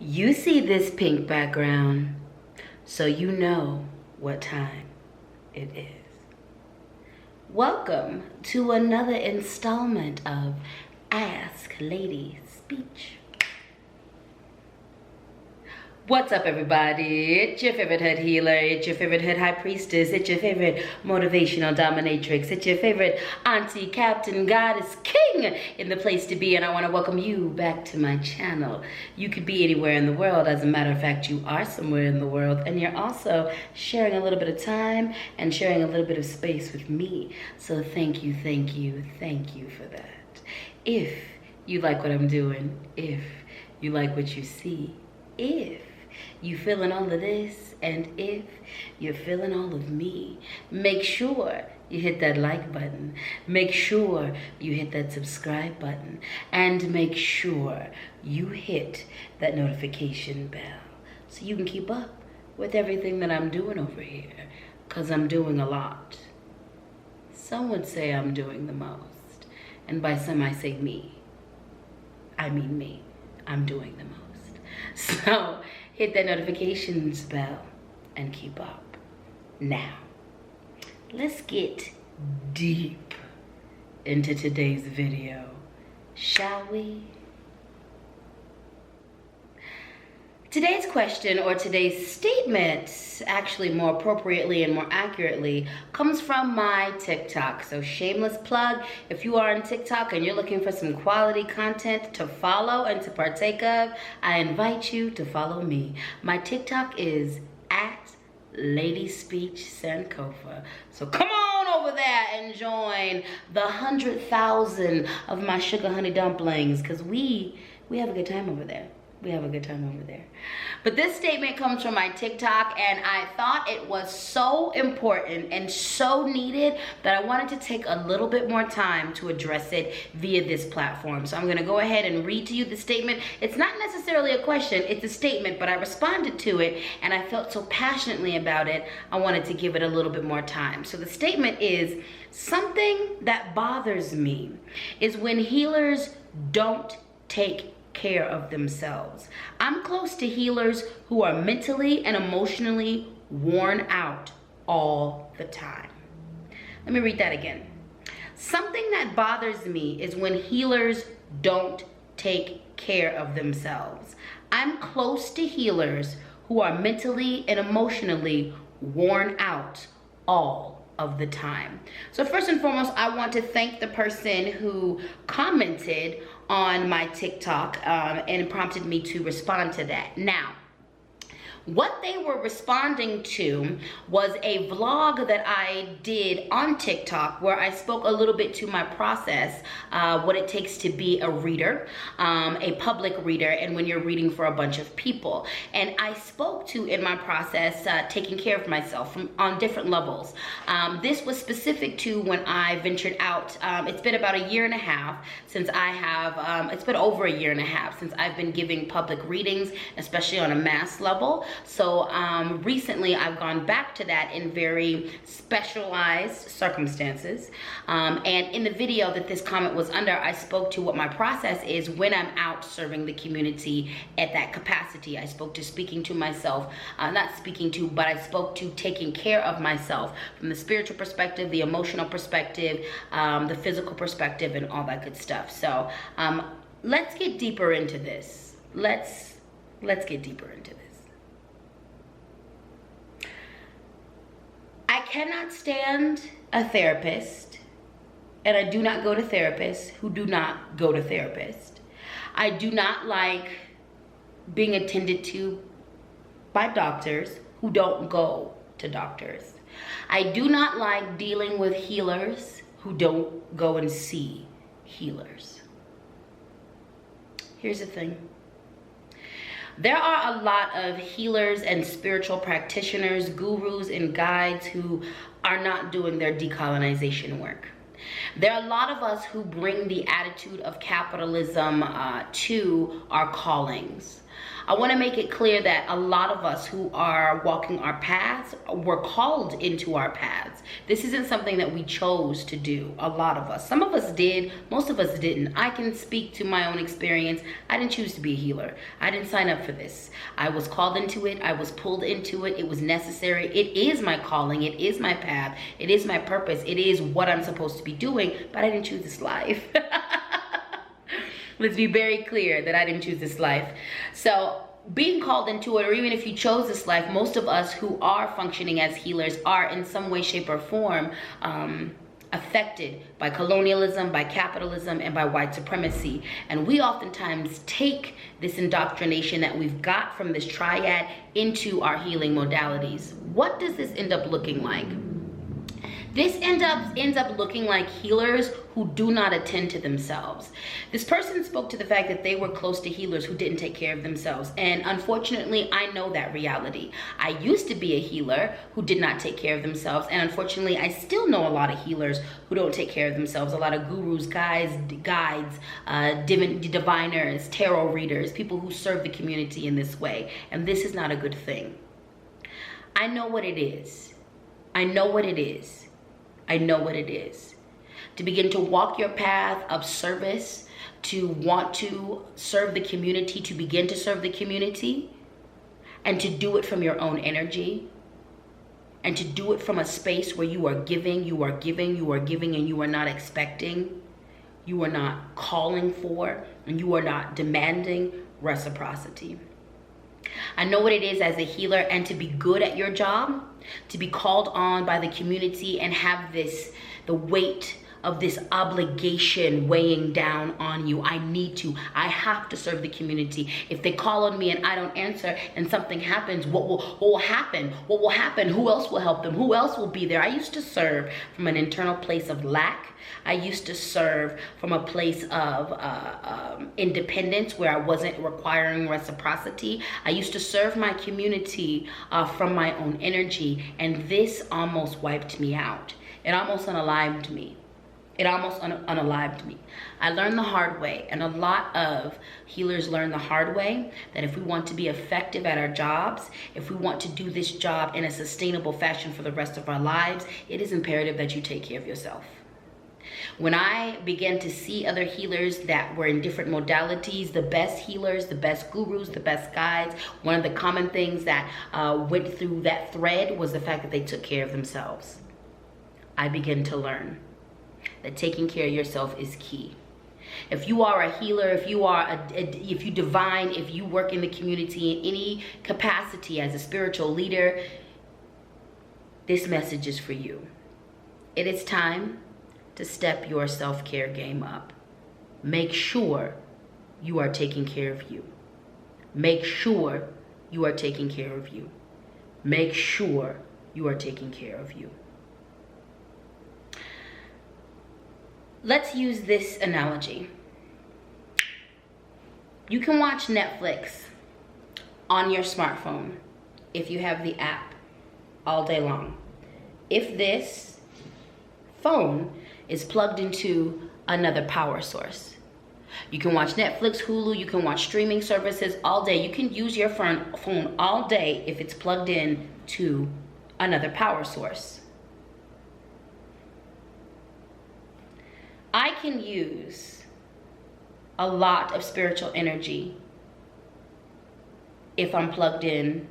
You see this pink background, so you know what time it is. Welcome to another installment of Ask Lady Speech. What's up, everybody? It's your favorite hood healer, it's your favorite hood high priestess, it's your favorite motivational dominatrix, it's your favorite auntie, captain, goddess, king in the place to be, and I want to welcome you back to my channel. You could be anywhere in the world. As a matter of fact, you are somewhere in the world, and you're also sharing a little bit of time and sharing a little bit of space with me. So thank you, thank you, thank you for that. If you like what I'm doing, if you like what you see, if you feeling all of this, and if you're feeling all of me, make sure you hit that like button, make sure you hit that subscribe button, and make sure you hit that notification bell so you can keep up with everything that I'm doing over here, because I'm doing a lot. Some would say I'm doing the most, and by some I say me. I mean me. I'm doing the most. So hit that notifications bell and keep up. Now, let's get deep into today's video, shall we? Today's question, or today's statement, actually more appropriately and more accurately, comes from my TikTok. So shameless plug, if you are on TikTok and you're looking for some quality content to follow and to partake of, I invite you to follow me. My TikTok is at LadySpeech Sankofa. So come on over there and join the 100,000 of my sugar honey dumplings, because we have a good time over there. We have a good time over there. But this statement comes from my TikTok, and I thought it was so important and so needed that I wanted to take a little bit more time to address it via this platform. So I'm gonna go ahead and read to you the statement. It's not necessarily a question, it's a statement, but I responded to it and I felt so passionately about it, I wanted to give it a little bit more time. So the statement is, something that bothers me is when healers don't take care of themselves. I'm close to healers who are mentally and emotionally worn out all the time. Let me read that again. Something that bothers me is when healers don't take care of themselves. I'm close to healers who are mentally and emotionally worn out all of the time. So first and foremost, I want to thank the person who commented on my TikTok and prompted me to respond to that. Now, what they were responding to was a vlog that I did on TikTok where I spoke a little bit to my process, what it takes to be a reader, a public reader, and when you're reading for a bunch of people. And I spoke to, in my process, taking care of myself on different levels. This was specific to when I ventured out. It's been about a year and a half since I have, it's been over a year and a half since I've been giving public readings, especially on a mass level. So recently I've gone back to that in very specialized circumstances. And in the video that this comment was under, I spoke to what my process is when I'm out serving the community at that capacity. I spoke to speaking to myself, not speaking to, but I spoke to taking care of myself from the spiritual perspective, the emotional perspective, the physical perspective, and all that good stuff. So let's get deeper into this. Let's get deeper into this. I cannot stand a therapist, and I do not go to therapists who do not go to therapists. I do not like being attended to by doctors who don't go to doctors. I do not like dealing with healers who don't go and see healers. Here's the thing. There are a lot of healers and spiritual practitioners, gurus, and guides who are not doing their decolonization work. There are a lot of us who bring the attitude of capitalism to our callings. I want to make it clear that a lot of us who are walking our paths were called into our paths. This isn't something that we chose to do, a lot of us. Some of us did, most of us didn't. I can speak to my own experience. I didn't choose to be a healer. I didn't sign up for this. I was called into it. I was pulled into it. It was necessary. It is my calling. It is my path. It is my purpose. It is what I'm supposed to be doing, but I didn't choose this life. Let's be very clear that I didn't choose this life. So being called into it, or even if you chose this life, most of us who are functioning as healers are in some way, shape, or form affected by colonialism, by capitalism, and by white supremacy. And we oftentimes take this indoctrination that we've got from this triad into our healing modalities. What does this end up looking like? This ends up looking like healers who do not attend to themselves. This person spoke to the fact that they were close to healers who didn't take care of themselves. And unfortunately, I know that reality. I used to be a healer who did not take care of themselves. And unfortunately, I still know a lot of healers who don't take care of themselves. A lot of gurus, guides, diviners, tarot readers, people who serve the community in this way. And this is not a good thing. I know what it is. I know what it is. I know what it is. To begin to walk your path of service, to want to serve the community, to begin to serve the community, and to do it from your own energy, and to do it from a space where you are giving, you are giving, you are giving, and you are not expecting, you are not calling for, and you are not demanding reciprocity. I know what it is as a healer, and to be good at your job, to be called on by the community and have the weight of this obligation weighing down on you. I have to serve the community. If they call on me and I don't answer and something happens, what will happen? What will happen? Who else will help them? Who else will be there? I used to serve from an internal place of lack. I used to serve from a place of independence where I wasn't requiring reciprocity. I used to serve my community from my own energy, and this almost wiped me out. It almost unalived me. It almost unalived me. I learned the hard way, and a lot of healers learn the hard way, that if we want to be effective at our jobs, if we want to do this job in a sustainable fashion for the rest of our lives, it is imperative that you take care of yourself. When I began to see other healers that were in different modalities, the best healers, the best gurus, the best guides, one of the common things that went through that thread was the fact that they took care of themselves. I began to learn that taking care of yourself is key. If you are a healer, if you divine, if you work in the community in any capacity as a spiritual leader, this message is for you. It is time to step your self-care game up. Make sure you are taking care of you. Make sure you are taking care of you. Make sure you are taking care of you. Let's use this analogy. You can watch Netflix on your smartphone if you have the app all day long. If this phone is plugged into another power source. You can watch Netflix, Hulu, you can watch streaming services all day. You can use your phone all day if it's plugged in to another power source. I can use a lot of spiritual energy if I'm plugged in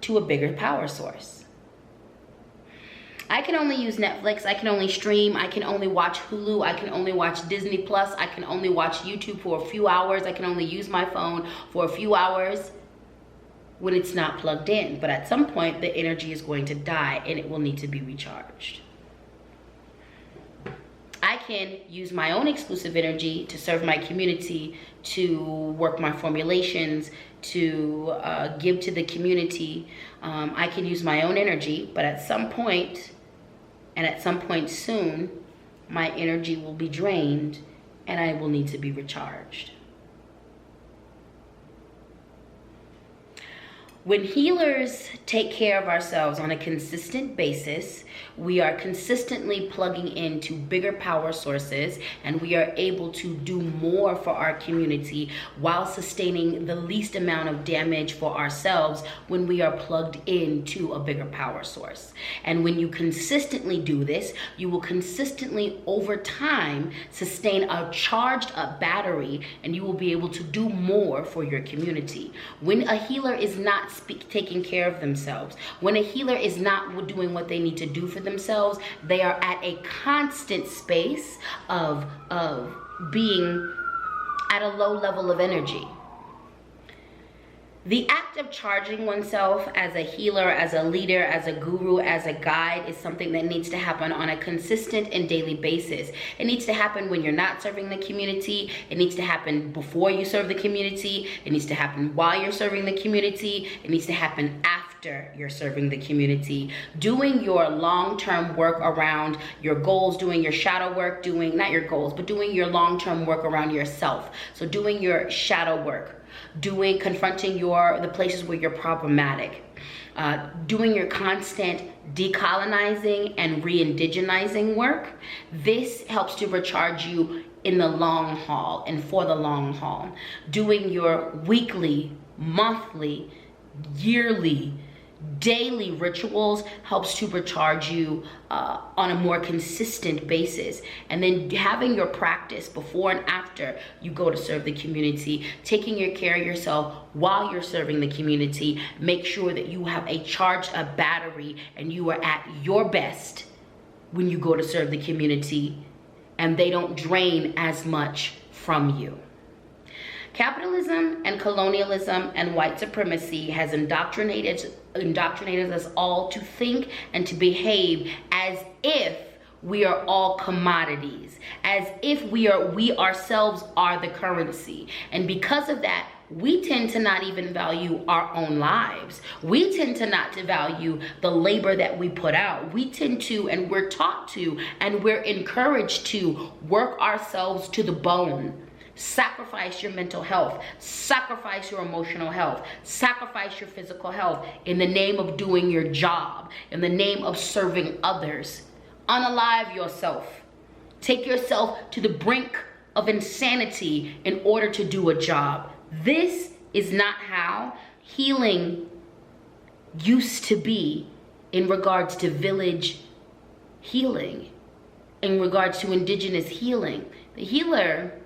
to a bigger power source. I can only use Netflix, I can only stream, I can only watch Hulu, I can only watch Disney Plus, I can only watch YouTube for a few hours, I can only use my phone for a few hours when it's not plugged in. But at some point, the energy is going to die and it will need to be recharged. I can use my own exclusive energy to serve my community, to work my formulations, to give to the community. I can use my own energy, but at some point, and at some point soon, my energy will be drained and I will need to be recharged. When healers take care of ourselves on a consistent basis, we are consistently plugging into bigger power sources, and we are able to do more for our community while sustaining the least amount of damage for ourselves when we are plugged into a bigger power source. And when you consistently do this, you will consistently over time sustain a charged up battery, and you will be able to do more for your community. When a healer is not taking care of themselves, when a healer is not doing what they need to do for themselves, they are at a constant space of being at a low level of energy. The act of charging oneself as a healer, as a leader, as a guru, as a guide is something that needs to happen on a consistent and daily basis. It needs to happen when you're not serving the community. It needs to happen before you serve the community. It needs to happen while you're serving the community. It needs to happen after you're serving the community. Doing your long-term work around your goals, doing your shadow work, doing, not your goals, but doing your long-term work around yourself. So doing your shadow work, confronting the places where you're problematic, doing your constant decolonizing and re-indigenizing work. This helps to recharge you in the long haul and for the long haul. Doing your weekly, monthly, yearly, daily rituals helps to recharge you on a more consistent basis. And then having your practice before and after you go to serve the community, taking care of yourself while you're serving the community, make sure that you have a charged up battery and you are at your best when you go to serve the community, and they don't drain as much from you. Capitalism and colonialism and white supremacy has indoctrinated us all to think and to behave as if we are all commodities, as if we ourselves are the currency. And because of that, we tend to not even value our own lives. We tend to not to value the labor that we put out. We tend to, and we're taught to, and we're encouraged to work ourselves to the bone. Sacrifice your mental health, sacrifice your emotional health, sacrifice your physical health in the name of doing your job, in the name of serving others. Unalive yourself. Take yourself to the brink of insanity in order to do a job. This is not how healing used to be in regards to village healing, in regards to indigenous healing. The healer,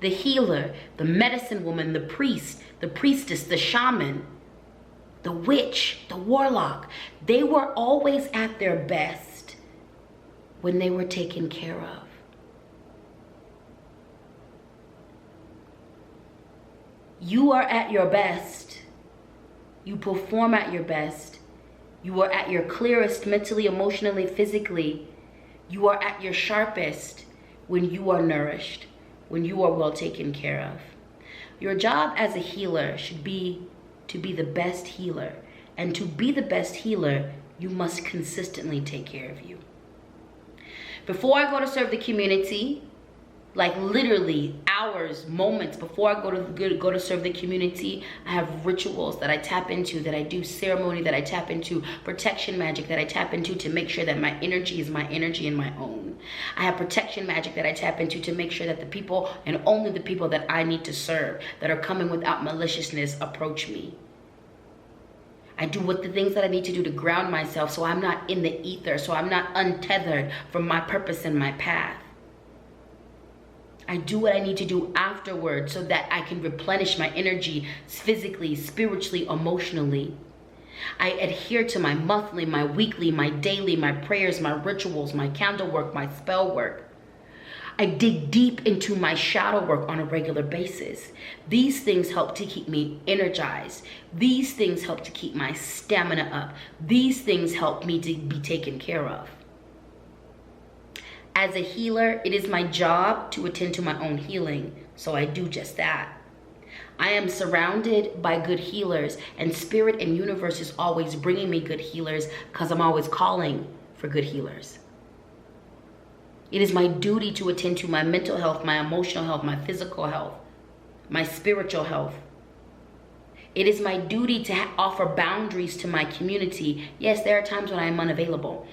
the medicine woman, the priest, the priestess, the shaman, the witch, the warlock, they were always at their best when they were taken care of. You are at your best. You perform at your best. You are at your clearest mentally, emotionally, physically. You are at your sharpest when you are nourished, when you are well taken care of. Your job as a healer should be to be the best healer. And to be the best healer, you must consistently take care of you. Before I go to serve the community, like literally hours, moments before I go to serve the community, I have rituals that I tap into, that I do ceremony, that I tap into protection magic, that I tap into to make sure that my energy is my energy and my own. I have protection magic that I tap into to make sure that the people, and only the people that I need to serve, that are coming without maliciousness, approach me. I do the things that I need to do to ground myself so I'm not in the ether, so I'm not untethered from my purpose and my path. I do what I need to do afterwards so that I can replenish my energy physically, spiritually, emotionally. I adhere to my monthly, my weekly, my daily, my prayers, my rituals, my candle work, my spell work. I dig deep into my shadow work on a regular basis. These things help to keep me energized. These things help to keep my stamina up. These things help me to be taken care of. As a healer, it is my job to attend to my own healing, so I do just that. I am surrounded by good healers, and spirit and universe is always bringing me good healers because I'm always calling for good healers. It is my duty to attend to my mental health, my emotional health, my physical health, my spiritual health. It is my duty to offer boundaries to my community. Yes, there are times when I am unavailable.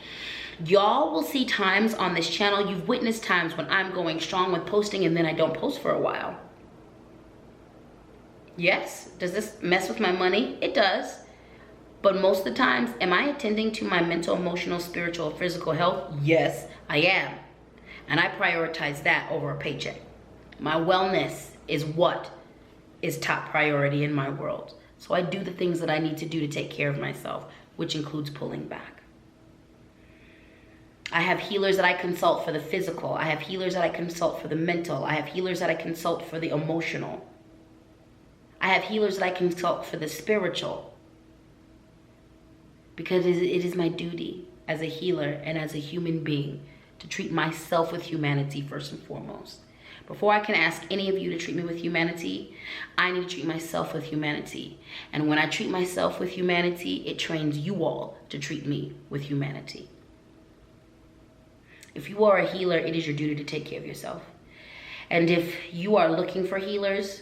Y'all will see times on this channel, you've witnessed times when I'm going strong with posting and then I don't post for a while. Yes, does this mess with my money? It does. But most of the times, am I attending to my mental, emotional, spiritual, physical health? Yes, I am. And I prioritize that over a paycheck. My wellness is what is top priority in my world. So I do the things that I need to do to take care of myself, which includes pulling back. I have healers that I consult for the physical. I have healers that I consult for the mental. I have healers that I consult for the emotional. I have healers that I consult for the spiritual. Because it is my duty as a healer and as a human being to treat myself with humanity first and foremost. Before I can ask any of you to treat me with humanity, I need to treat myself with humanity. And when I treat myself with humanity, it trains you all to treat me with humanity. If you are a healer, it is your duty to take care of yourself. And if you are looking for healers,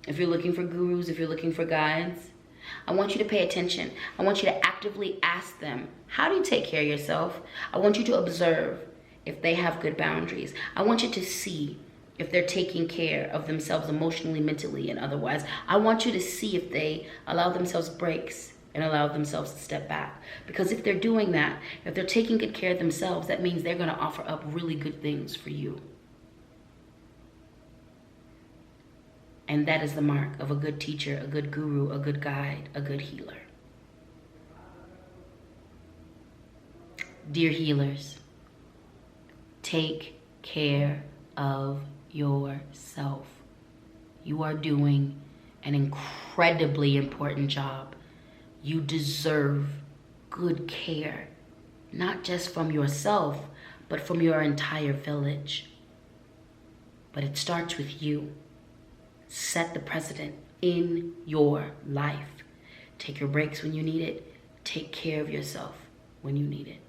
if you're looking for gurus, if you're looking for guides, I want you to pay attention. I want you to actively ask them, how do you take care of yourself? I want you to observe if they have good boundaries. I want you to see if they're taking care of themselves emotionally, mentally, and otherwise. I want you to see if they allow themselves breaks and allow themselves to step back. Because if they're doing that, if they're taking good care of themselves, that means they're going to offer up really good things for you. And that is the mark of a good teacher, a good guru, a good guide, a good healer. Dear healers, take care of yourself. You are doing an incredibly important job. You deserve good care, not just from yourself, but from your entire village. But it starts with you. Set the precedent in your life. Take your breaks when you need it. Take care of yourself when you need it.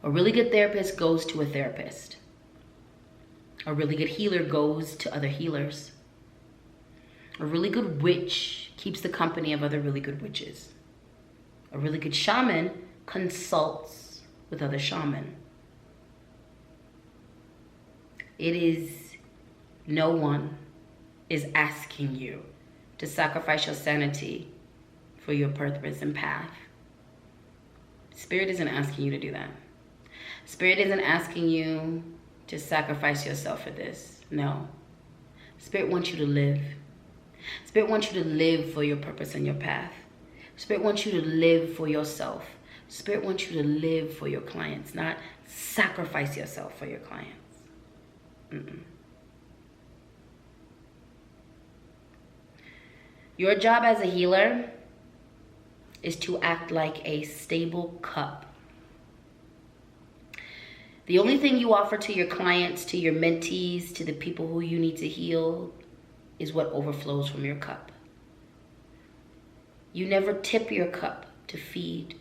A really good therapist goes to a therapist. A really good healer goes to other healers. A really good witch keeps the company of other really good witches. A really good shaman consults with other shaman. No one is asking you to sacrifice your sanity for your purpose and path. Spirit isn't asking you to do that. Spirit isn't asking you to sacrifice yourself for this. No. Spirit wants you to live. Spirit wants you to live for your purpose and your path. Spirit wants you to live for yourself. Spirit wants you to live for your clients, not sacrifice yourself for your clients. Your job as a healer is to act like a stable cup. The only thing you offer to your clients, to your mentees, to the people who you need to heal is what overflows from your cup. You never tip your cup to feed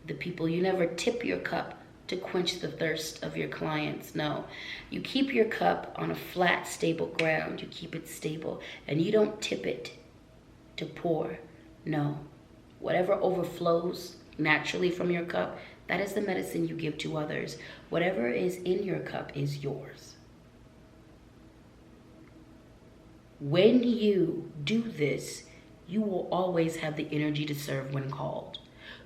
the people. You never tip your cup to quench the thirst of your clients. No, you keep your cup on a flat, stable ground. You keep it stable and you don't tip it to pour. No, whatever overflows naturally from your cup, that is the medicine you give to others. Whatever is in your cup is yours. When you do this, you will always have the energy to serve when called.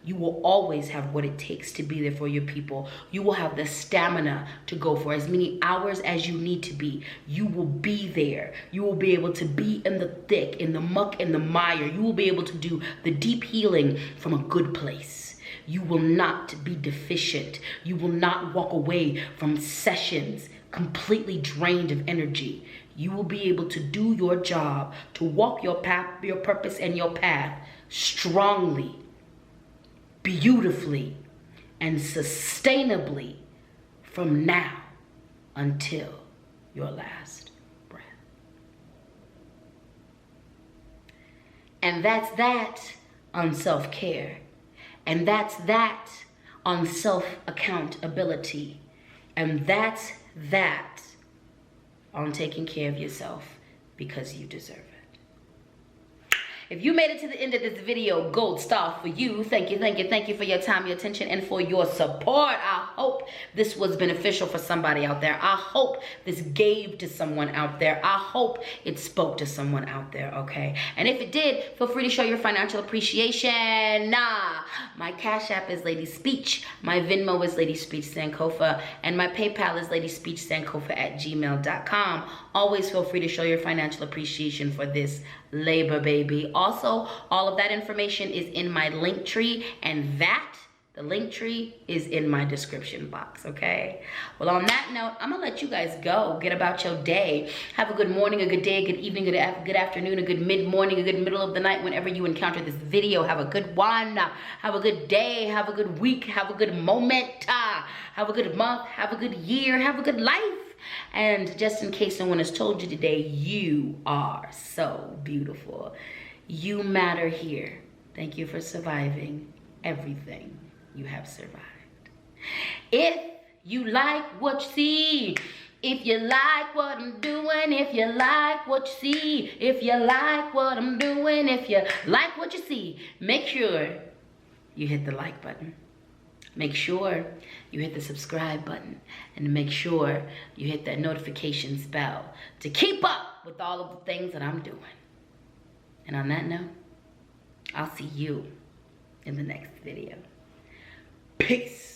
You will always have what it takes to be there for your people. You will have the stamina to go for as many hours as you need to be. You will be there. You will be able to be in the thick, in the muck, in the mire. You will be able to do the deep healing from a good place. You will not be deficient. You will not walk away from sessions completely drained of energy. You will be able to do your job, to walk your path, your purpose, and your path strongly, beautifully, and sustainably from now until your last breath. And that's that on self-care. And that's that on self-accountability. And that's that on taking care of yourself because you deserve it. If you made it to the end of this video, gold star for you. Thank you, thank you, thank you for your time, your attention, and for your support. I hope this was beneficial for somebody out there. I hope this gave to someone out there. I hope it spoke to someone out there, okay? And if it did, feel free to show your financial appreciation. My Cash App is LadySpeech. My Venmo is LadySpeech Sankofa. And my PayPal is LadySpeechSankofa@gmail.com. Always feel free to show your financial appreciation for this labor, baby. Also, all of that information is in my link tree, and the link tree is in my description box, okay? Well, on that note, I'm gonna let you guys go. Get about your day. Have a good morning, a good day, a good evening, good afternoon, a good mid-morning, a good middle of the night whenever you encounter this video. Have a good one. Have a good day. Have a good week. Have a good moment. Have a good month. Have a good year. Have a good life. And just in case someone has told you today, you are so beautiful. You matter here. Thank you for surviving everything you have survived. If you like what you see, if you like what I'm doing, if you like what you see, if you like what I'm doing, if you like what you see, make sure you hit the like button. Make sure you hit the subscribe button, and make sure you hit that notifications bell to keep up with all of the things that I'm doing. And on that note, I'll see you in the next video. Peace.